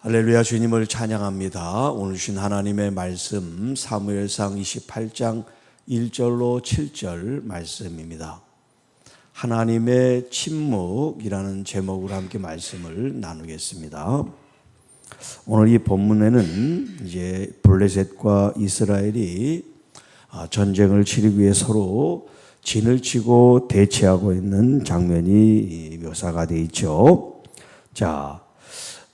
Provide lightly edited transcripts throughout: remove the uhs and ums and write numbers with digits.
할렐루야, 주님을 찬양합니다. 오늘 주신 하나님의 말씀 사무엘상 28장 1절로 7절 말씀입니다. 하나님의 침묵이라는 제목으로 함께 말씀을 나누겠습니다. 오늘 이 본문에는 이제 블레셋과 이스라엘이 전쟁을 치르기 위해 서로 진을 치고 대치하고 있는 장면이 묘사가 되어 있죠. 자,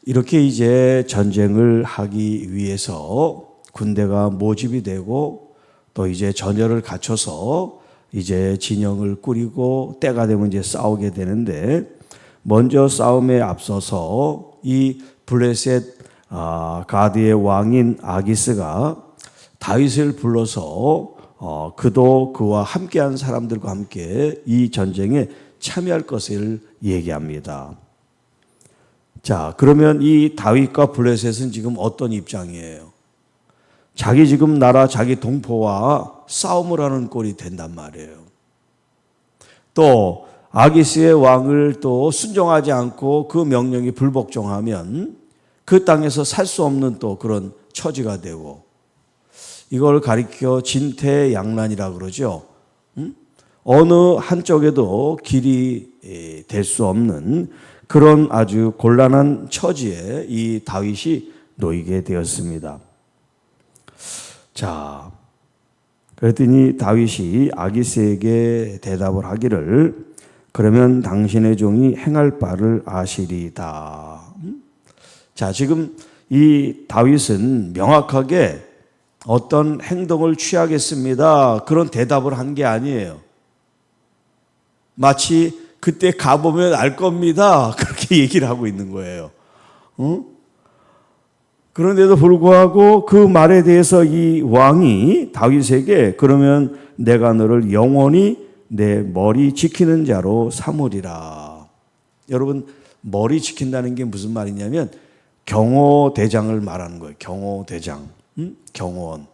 이렇게 이제 전쟁을 하기 위해서 군대가 모집이 되고 또 이제 전열을 갖춰서 이제 진영을 꾸리고 때가 되면 이제 싸우게 되는데, 먼저 싸움에 앞서서 이 블레셋 가드의 왕인 아기스가 다윗을 불러서 그도 그와 함께한 사람들과 함께 이 전쟁에 참여할 것을 얘기합니다. 자, 그러면 이 다윗과 블레셋은 지금 어떤 입장이에요? 자기 지금 나라, 자기 동포와 싸움을 하는 꼴이 된단 말이에요. 또 아기스의 왕을 또 순종하지 않고 그 명령이 불복종하면 그 땅에서 살 수 없는 또 그런 처지가 되고, 이걸 가리켜 진퇴양난이라 그러죠. 어느 한쪽에도 길이 될 수 없는 그런 아주 곤란한 처지에 이 다윗이 놓이게 되었습니다. 자, 그랬더니 다윗이 아기스에게 대답을 하기를, 그러면 당신의 종이 행할 바를 아시리이다. 자, 지금 이 다윗은 명확하게 어떤 행동을 취하겠습니다, 그런 대답을 한 게 아니에요. 마치 그때 가보면 알 겁니다, 그렇게 얘기를 하고 있는 거예요. 그런데도 불구하고 그 말에 대해서 이 왕이 다윗에게, 그러면 내가 너를 영원히 내 머리 지키는 자로 삼으리라. 여러분, 머리 지킨다는 게 무슨 말이냐면 경호대장을 말하는 거예요. 경호대장, 경호원.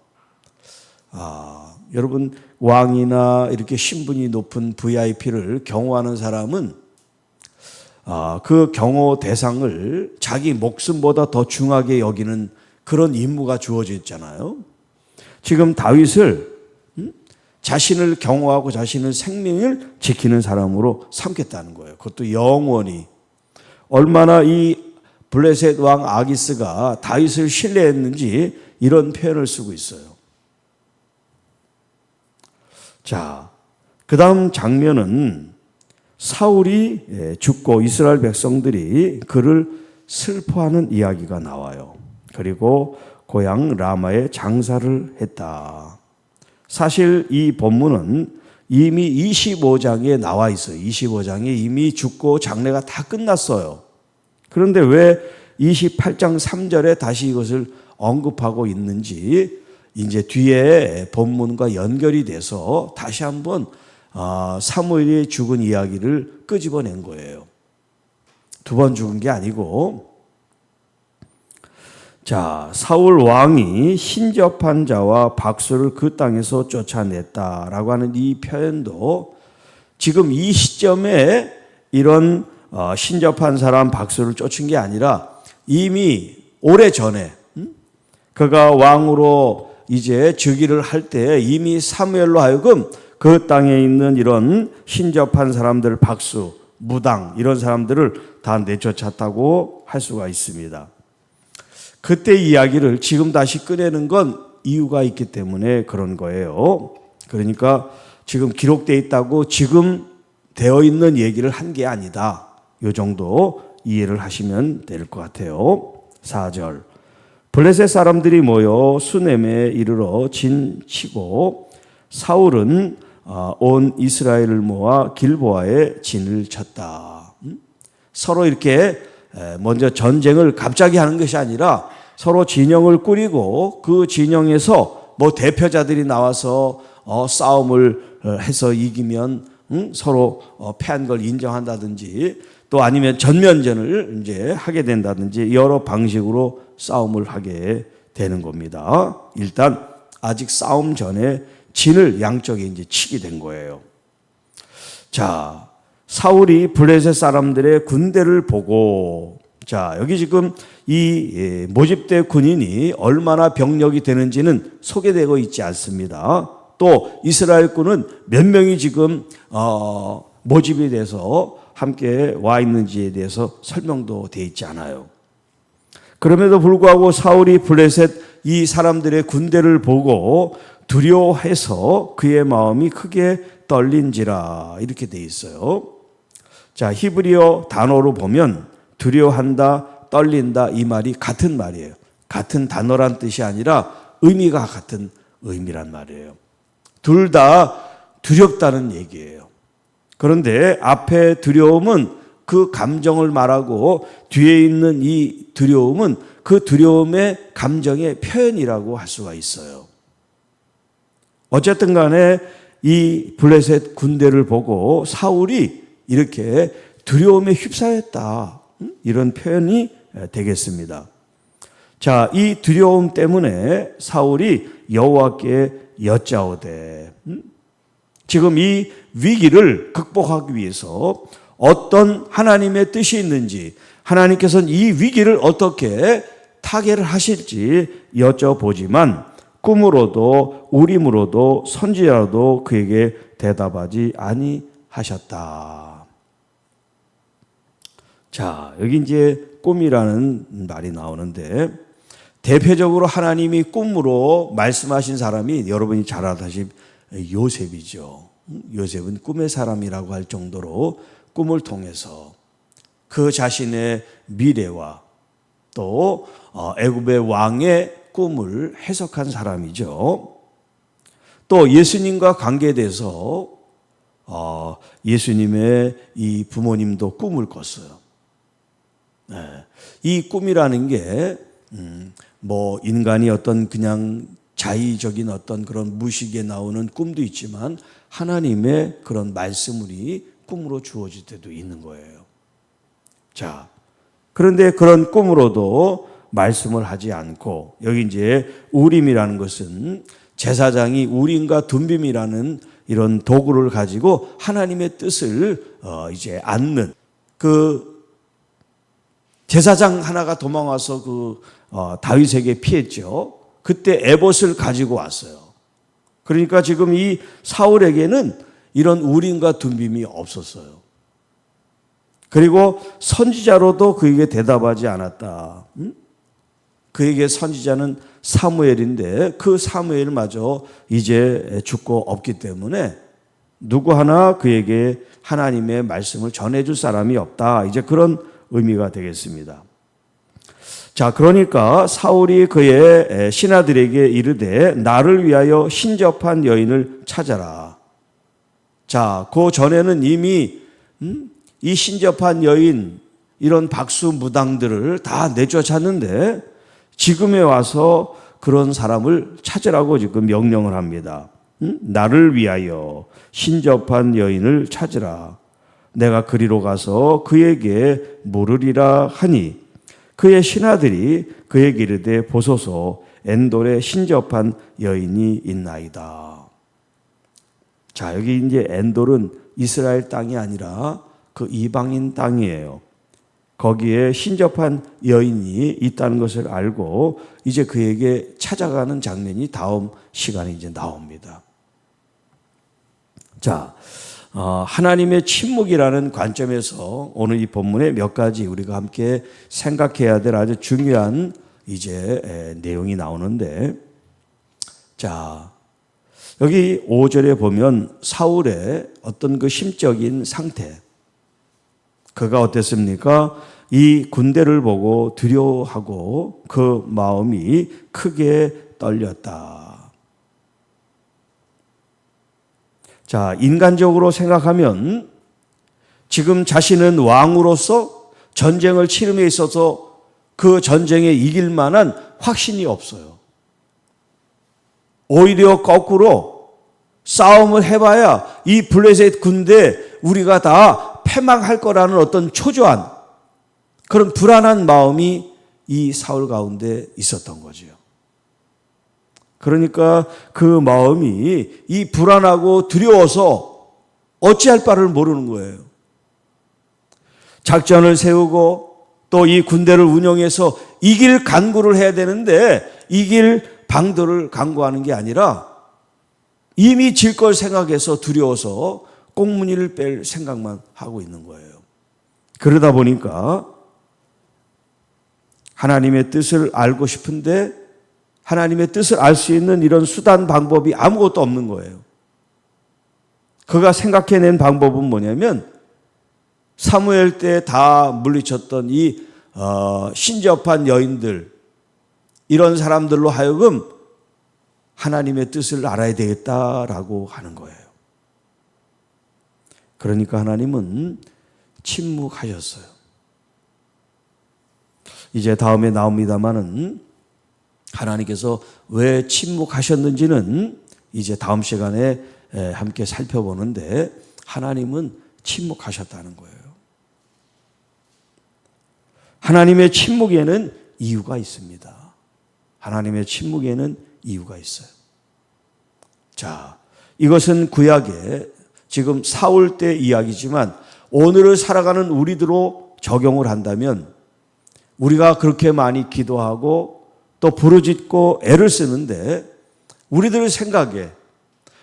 여러분, 왕이나 이렇게 신분이 높은 VIP를 경호하는 사람은 그 경호 대상을 자기 목숨보다 더 중하게 여기는 그런 임무가 주어져 있잖아요. 지금 다윗을 자신을 경호하고 자신의 생명을 지키는 사람으로 삼겠다는 거예요. 그것도 영원히. 얼마나 이 블레셋 왕 아기스가 다윗을 신뢰했는지 이런 표현을 쓰고 있어요. 자, 그 다음 장면은 사울이 죽고 이스라엘 백성들이 그를 슬퍼하는 이야기가 나와요. 그리고 고향 라마에 장사를 했다. 사실 이 본문은 이미 25장에 나와 있어요. 25장에 이미 죽고 장례가 다 끝났어요. 그런데 왜 28장 3절에 다시 이것을 언급하고 있는지 이제 뒤에 본문과 연결이 돼서 다시 한번 사무엘이 죽은 이야기를 끄집어낸 거예요. 두 번 죽은 게 아니고. 자, 사울 왕이 신접한 자와 박수를 그 땅에서 쫓아냈다라고 하는 이 표현도 지금 이 시점에 이런 신접한 사람 박수를 쫓은 게 아니라 이미 오래전에 그가 왕으로 이제 즉위를 할 때 이미 사무엘로 하여금 그 땅에 있는 이런 신접한 사람들 박수, 무당 이런 사람들을 다 내쫓았다고 할 수가 있습니다. 그때 이야기를 지금 다시 꺼내는 건 이유가 있기 때문에 그런 거예요. 그러니까 지금 기록되어 있다고 지금 되어 있는 얘기를 한 게 아니다. 이 정도 이해를 하시면 될 것 같아요. 4절. 블레셋 사람들이 모여 수넴에 이르러 진치고 사울은 온 이스라엘을 모아 길보아에 진을 쳤다. 서로 이렇게 먼저 전쟁을 갑자기 하는 것이 아니라 서로 진영을 꾸리고 그 진영에서 뭐 대표자들이 나와서 싸움을 해서 이기면 서로 패한 걸 인정한다든지, 또 아니면 전면전을 이제 하게 된다든지 여러 방식으로 싸움을 하게 되는 겁니다. 일단 아직 싸움 전에 진을 양쪽에 이제 치게 된 거예요. 자, 사울이 블레셋 사람들의 군대를 보고 자, 여기 지금 이 모집대 군인이 얼마나 병력이 되는지는 소개되고 있지 않습니다. 또 이스라엘군은 몇 명이 지금 모집이 돼서 함께 와 있는지에 대해서 설명도 되어 있지 않아요. 그럼에도 불구하고 사울이 블레셋 이 사람들의 군대를 보고 두려워해서 그의 마음이 크게 떨린지라 이렇게 되어 있어요. 자, 히브리어 단어로 보면 두려워한다, 떨린다 이 말이 같은 말이에요. 같은 단어란 뜻이 아니라 의미가 같은 의미란 말이에요. 둘 다 두렵다는 얘기예요. 그런데 앞에 두려움은 그 감정을 말하고 뒤에 있는 이 두려움은 그 두려움의 감정의 표현이라고 할 수가 있어요. 어쨌든 간에 이 블레셋 군대를 보고 사울이 이렇게 두려움에 휩싸였다. 이런 표현이 되겠습니다. 자, 이 두려움 때문에 사울이 여호와께 여짜오되 지금 이 위기를 극복하기 위해서 어떤 하나님의 뜻이 있는지 하나님께서는 이 위기를 어떻게 타개를 하실지 여쭤보지만 꿈으로도 우림으로도 선지자로도 그에게 대답하지 아니하셨다. 자, 여기 이제 꿈이라는 말이 나오는데 대표적으로 하나님이 꿈으로 말씀하신 사람이 여러분이 잘 아다시피 요셉이죠. 요셉은 꿈의 사람이라고 할 정도로 꿈을 통해서 그 자신의 미래와 또 애굽의 왕의 꿈을 해석한 사람이죠. 또 예수님과 관계돼서 예수님의 이 부모님도 꿈을 꿨어요. 네. 이 꿈이라는 게 뭐 인간이 어떤 그냥 자의적인 어떤 그런 무식에 나오는 꿈도 있지만 하나님의 그런 말씀이 꿈으로 주어질 때도 있는 거예요. 자, 그런데 그런 꿈으로도 말씀을 하지 않고 여기 이제 우림이라는 것은 제사장이 우림과 둠빔이라는 이런 도구를 가지고 하나님의 뜻을 이제 앉는 그 제사장 하나가 도망와서 그 다윗에게 피했죠. 그때 에봇을 가지고 왔어요. 그러니까 지금 이 사울에게는 이런 우림과 둠빔이 없었어요. 그리고 선지자로도 그에게 대답하지 않았다. 그에게 선지자는 사무엘인데 그 사무엘마저 이제 죽고 없기 때문에 누구 하나 그에게 하나님의 말씀을 전해줄 사람이 없다. 이제 그런 의미가 되겠습니다. 자, 그러니까 사울이 그의 신하들에게 이르되 나를 위하여 신접한 여인을 찾아라. 자, 그 전에는 이미 이 신접한 여인 이런 박수무당들을 다 내쫓았는데 지금에 와서 그런 사람을 찾으라고 지금 명령을 합니다. 나를 위하여 신접한 여인을 찾으라. 내가 그리로 가서 그에게 물으리라 하니 그의 신하들이 그에게 이르되 보소서 엔돌에 신접한 여인이 있나이다. 자, 여기 이제 엔돌은 이스라엘 땅이 아니라 그 이방인 땅이에요. 거기에 신접한 여인이 있다는 것을 알고 이제 그에게 찾아가는 장면이 다음 시간에 이제 나옵니다. 자, 하나님의 침묵이라는 관점에서 오늘 이 본문에 몇 가지 우리가 함께 생각해야 될 아주 중요한 이제 내용이 나오는데, 자, 여기 5절에 보면 사울의 어떤 그 심적인 상태, 그가 어땠습니까? 이 군대를 보고 두려워하고 그 마음이 크게 떨렸다. 자, 인간적으로 생각하면 지금 자신은 왕으로서 전쟁을 치름에 있어서 그 전쟁에 이길 만한 확신이 없어요. 오히려 거꾸로 싸움을 해봐야 이 블레셋 군대 우리가 다 패망할 거라는 어떤 초조한 그런 불안한 마음이 이 사울 가운데 있었던 거죠. 그러니까 그 마음이 이 불안하고 두려워서 어찌할 바를 모르는 거예요. 작전을 세우고 또 이 군대를 운영해서 이길 간구를 해야 되는데 이길 방도를 간구하는 게 아니라 이미 질 걸 생각해서 두려워서 꽁무니를 뺄 생각만 하고 있는 거예요. 그러다 보니까 하나님의 뜻을 알고 싶은데 하나님의 뜻을 알 수 있는 이런 수단 방법이 아무것도 없는 거예요. 그가 생각해낸 방법은 뭐냐면 사무엘 때 다 물리쳤던 이 신접한 여인들, 이런 사람들로 하여금 하나님의 뜻을 알아야 되겠다라고 하는 거예요. 그러니까 하나님은 침묵하셨어요. 이제 다음에 나옵니다마는 하나님께서 왜 침묵하셨는지는 이제 다음 시간에 함께 살펴보는데 하나님은 침묵하셨다는 거예요. 하나님의 침묵에는 이유가 있습니다. 하나님의 침묵에는 이유가 있어요. 자, 이것은 구약의 지금 사울 때 이야기지만 오늘을 살아가는 우리들로 적용을 한다면 우리가 그렇게 많이 기도하고 또 부르짖고 애를 쓰는데 우리들 생각에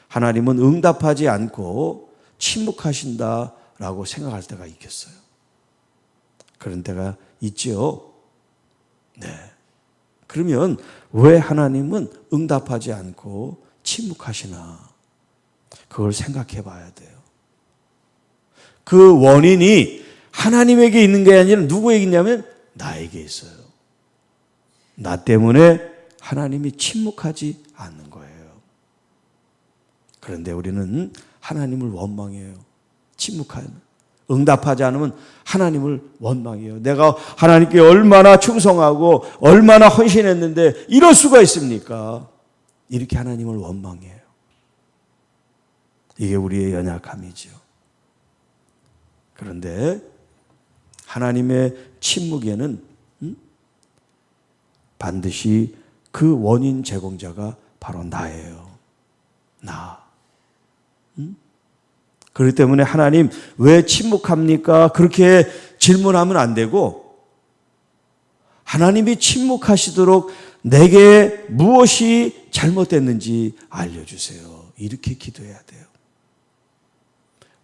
하나님은 응답하지 않고 침묵하신다라고 생각할 때가 있겠어요. 그런 때가 있지요. 네. 그러면 왜 하나님은 응답하지 않고 침묵하시나? 그걸 생각해 봐야 돼요. 그 원인이 하나님에게 있는 게 아니라 누구에게 있냐면 나에게 있어요. 나 때문에 하나님이 침묵하지 않는 거예요. 그런데 우리는 하나님을 원망해요. 침묵하면. 응답하지 않으면 하나님을 원망해요. 내가 하나님께 얼마나 충성하고 얼마나 헌신했는데 이럴 수가 있습니까? 이렇게 하나님을 원망해요. 이게 우리의 연약함이죠. 그런데 하나님의 침묵에는 반드시 그 원인 제공자가 바로 나예요. 나. 그렇기 때문에 하나님 왜 침묵합니까? 그렇게 질문하면 안 되고 하나님이 침묵하시도록 내게 무엇이 잘못됐는지 알려주세요. 이렇게 기도해야 돼요.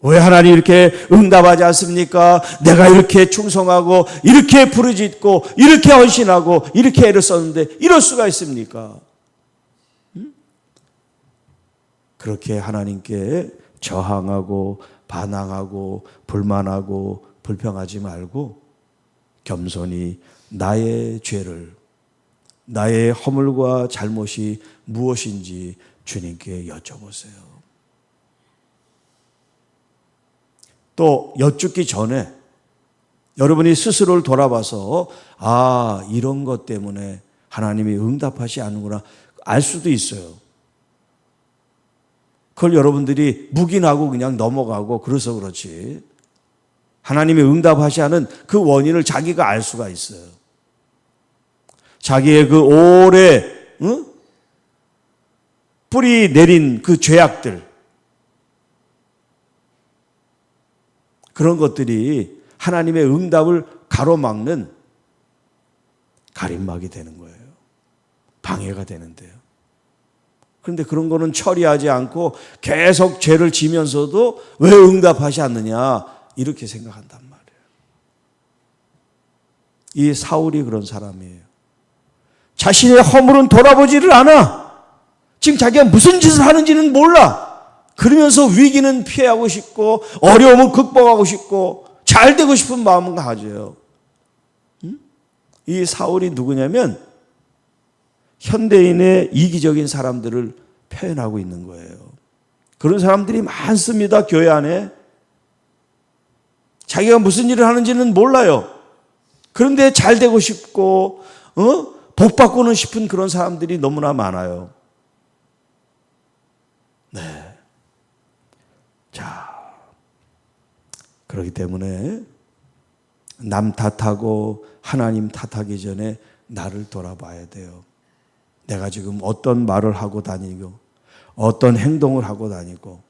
왜 하나님 이렇게 응답하지 않습니까? 내가 이렇게 충성하고 이렇게 부르짖고 이렇게 헌신하고 이렇게 애를 썼는데 이럴 수가 있습니까? 그렇게 하나님께 저항하고 반항하고 불만하고 불평하지 말고 겸손히 나의 죄를, 나의 허물과 잘못이 무엇인지 주님께 여쭤보세요. 또 여쭙기 전에 여러분이 스스로를 돌아봐서 이런 것 때문에 하나님이 응답하지 않는구나 알 수도 있어요. 그걸 여러분들이 묵인하고 그냥 넘어가고 그래서 그렇지. 하나님이 응답하지 않은 그 원인을 자기가 알 수가 있어요. 자기의 그 오래 뿌리 내린 그 죄악들, 그런 것들이 하나님의 응답을 가로막는 가림막이 되는 거예요. 방해가 되는데요. 그런데 그런 거는 처리하지 않고 계속 죄를 지면서도 왜 응답하지 않느냐 이렇게 생각한단 말이에요. 이 사울이 그런 사람이에요. 자신의 허물은 돌아보지를 않아. 지금 자기가 무슨 짓을 하는지는 몰라. 그러면서 위기는 피하고 싶고 어려움은 극복하고 싶고 잘 되고 싶은 마음은 가져요. 이 사울이 누구냐면 현대인의 이기적인 사람들을 표현하고 있는 거예요. 그런 사람들이 많습니다. 교회 안에. 자기가 무슨 일을 하는지는 몰라요. 그런데 잘 되고 싶고 복 받고는 싶은 그런 사람들이 너무나 많아요. 네. 자, 그렇기 때문에 남 탓하고 하나님 탓하기 전에 나를 돌아봐야 돼요. 내가 지금 어떤 말을 하고 다니고 어떤 행동을 하고 다니고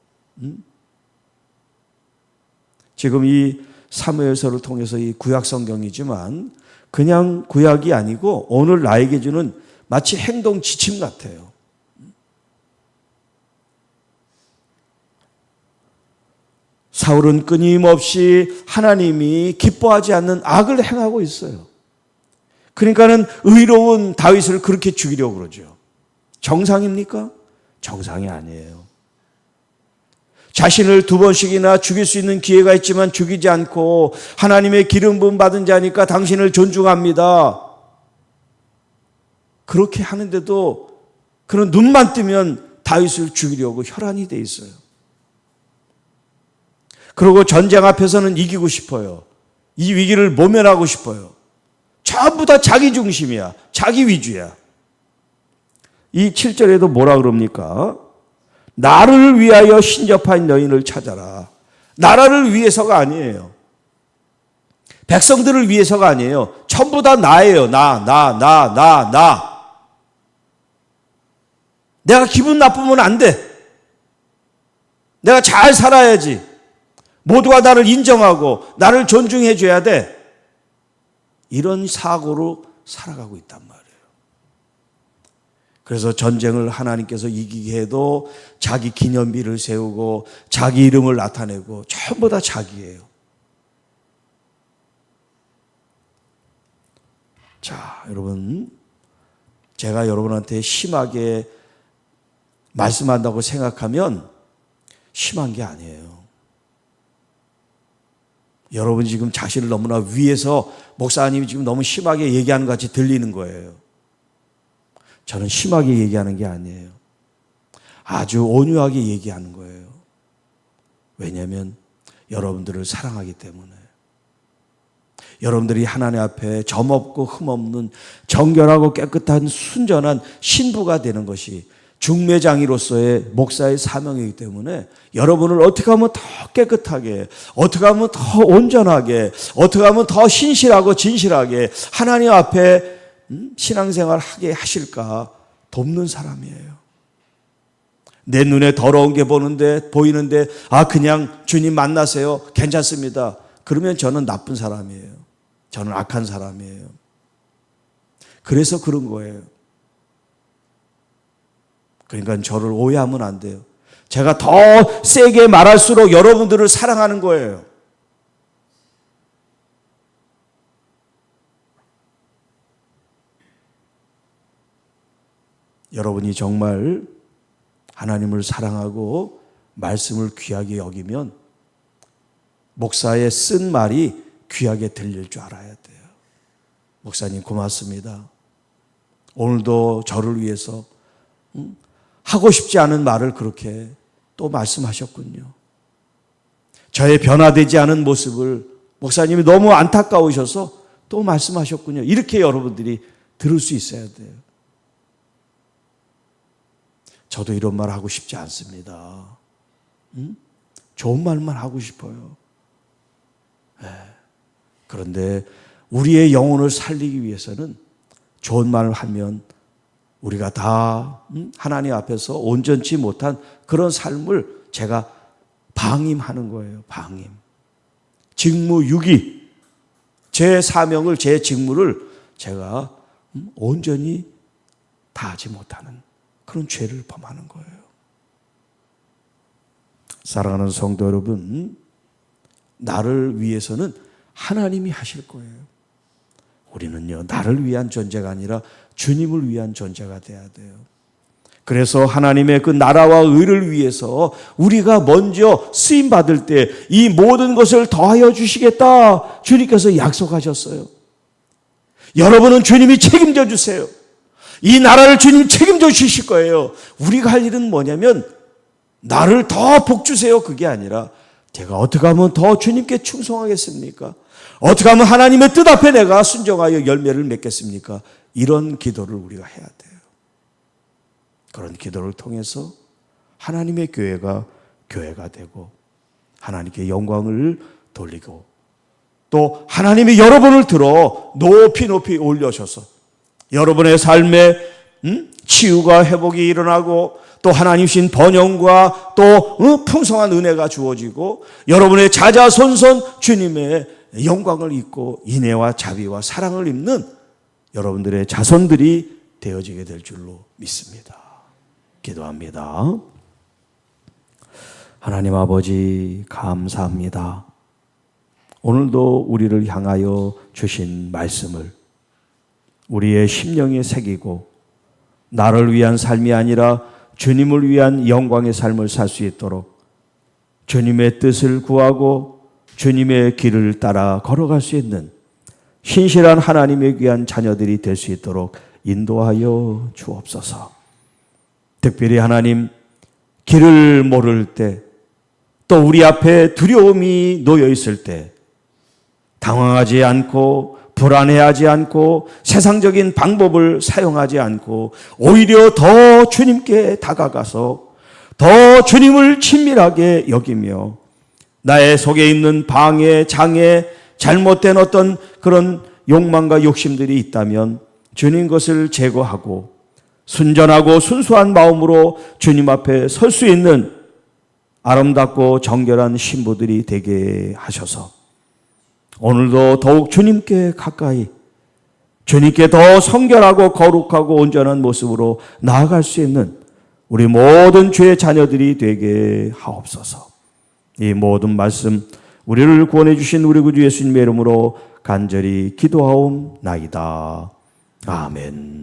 지금 이 사무엘서를 통해서 이 구약 성경이지만 그냥 구약이 아니고 오늘 나에게 주는 마치 행동 지침 같아요. 사울은 끊임없이 하나님이 기뻐하지 않는 악을 행하고 있어요. 그러니까는 의로운 다윗을 그렇게 죽이려고 그러죠. 정상입니까? 정상이 아니에요. 자신을 2번씩이나 죽일 수 있는 기회가 있지만 죽이지 않고 하나님의 기름 부음 받은 자니까 당신을 존중합니다. 그렇게 하는데도 그런 눈만 뜨면 다윗을 죽이려고 혈안이 돼 있어요. 그리고 전쟁 앞에서는 이기고 싶어요. 이 위기를 모면하고 싶어요. 전부 다 자기 중심이야. 자기 위주야. 이 7절에도 뭐라 그럽니까? 나를 위하여 신접한 여인을 찾아라. 나라를 위해서가 아니에요. 백성들을 위해서가 아니에요. 전부 다 나예요. 나. 내가 기분 나쁘면 안 돼. 내가 잘 살아야지. 모두가 나를 인정하고 나를 존중해 줘야 돼. 이런 사고로 살아가고 있단 말이에요. 그래서 전쟁을 하나님께서 이기게 해도 자기 기념비를 세우고 자기 이름을 나타내고 전부 다 자기예요. 자, 여러분, 제가 여러분한테 심하게 말씀한다고 생각하면 심한 게 아니에요. 여러분이 지금 자신을 너무나 위해서 목사님이 지금 너무 심하게 얘기하는 것 같이 들리는 거예요. 저는 심하게 얘기하는 게 아니에요. 아주 온유하게 얘기하는 거예요. 왜냐하면 여러분들을 사랑하기 때문에. 여러분들이 하나님 앞에 점없고 흠없는 정결하고 깨끗한 순전한 신부가 되는 것이 중매장이로서의 목사의 사명이기 때문에 여러분을 어떻게 하면 더 깨끗하게, 어떻게 하면 더 온전하게, 어떻게 하면 더 신실하고 진실하게 하나님 앞에 신앙생활 하게 하실까 돕는 사람이에요. 내 눈에 더러운 게 보이는데 그냥 주님 만나세요. 괜찮습니다. 그러면 저는 나쁜 사람이에요. 저는 악한 사람이에요. 그래서 그런 거예요. 그러니까 저를 오해하면 안 돼요. 제가 더 세게 말할수록 여러분들을 사랑하는 거예요. 여러분이 정말 하나님을 사랑하고 말씀을 귀하게 여기면 목사의 쓴 말이 귀하게 들릴 줄 알아야 돼요. 목사님 고맙습니다. 오늘도 저를 위해서 하고 싶지 않은 말을 그렇게 또 말씀하셨군요. 저의 변화되지 않은 모습을 목사님이 너무 안타까우셔서 또 말씀하셨군요. 이렇게 여러분들이 들을 수 있어야 돼요. 저도 이런 말 하고 싶지 않습니다. 좋은 말만 하고 싶어요. 그런데 우리의 영혼을 살리기 위해서는 좋은 말을 하면 우리가 다 하나님 앞에서 온전치 못한 그런 삶을 제가 방임하는 거예요. 방임. 직무유기. 제 사명을, 제 직무를 제가 온전히 다하지 못하는 그런 죄를 범하는 거예요. 사랑하는 성도 여러분, 나를 위해서는 하나님이 하실 거예요. 우리는요, 나를 위한 존재가 아니라 주님을 위한 존재가 돼야 돼요. 그래서 하나님의 그 나라와 의를 위해서 우리가 먼저 쓰임 받을 때 이 모든 것을 더하여 주시겠다 주님께서 약속하셨어요. 여러분은 주님이 책임져 주세요. 이 나라를 주님이 책임져 주실 거예요. 우리가 할 일은 뭐냐면 나를 더 복 주세요. 그게 아니라 제가 어떻게 하면 더 주님께 충성하겠습니까? 어떻게 하면 하나님의 뜻 앞에 내가 순종하여 열매를 맺겠습니까? 이런 기도를 우리가 해야 돼요. 그런 기도를 통해서 하나님의 교회가 되고 하나님께 영광을 돌리고 또 하나님이 여러분을 들어 높이 올려셔서 여러분의 삶에 치유가 회복이 일어나고 또 하나님 신 번영과 또 풍성한 은혜가 주어지고 여러분의 자자손손 주님의 영광을 입고 인애와 자비와 사랑을 입는 여러분들의 자손들이 되어지게 될 줄로 믿습니다. 기도합니다. 하나님 아버지 감사합니다. 오늘도 우리를 향하여 주신 말씀을 우리의 심령에 새기고 나를 위한 삶이 아니라 주님을 위한 영광의 삶을 살 수 있도록 주님의 뜻을 구하고 주님의 길을 따라 걸어갈 수 있는 신실한 하나님의 귀한 자녀들이 될 수 있도록 인도하여 주옵소서. 특별히 하나님, 길을 모를 때, 또 우리 앞에 두려움이 놓여 있을 때 당황하지 않고 불안해하지 않고 세상적인 방법을 사용하지 않고 오히려 더 주님께 다가가서 더 주님을 친밀하게 여기며 나의 속에 있는 방해, 장애, 잘못된 어떤 그런 욕망과 욕심들이 있다면 주님 것을 제거하고 순전하고 순수한 마음으로 주님 앞에 설 수 있는 아름답고 정결한 신부들이 되게 하셔서 오늘도 더욱 주님께 가까이, 주님께 더 성결하고 거룩하고 온전한 모습으로 나아갈 수 있는 우리 모든 주의 자녀들이 되게 하옵소서. 이 모든 말씀 우리를 구원해 주신 우리 구주 예수님의 이름으로 간절히 기도하옵나이다. 아멘.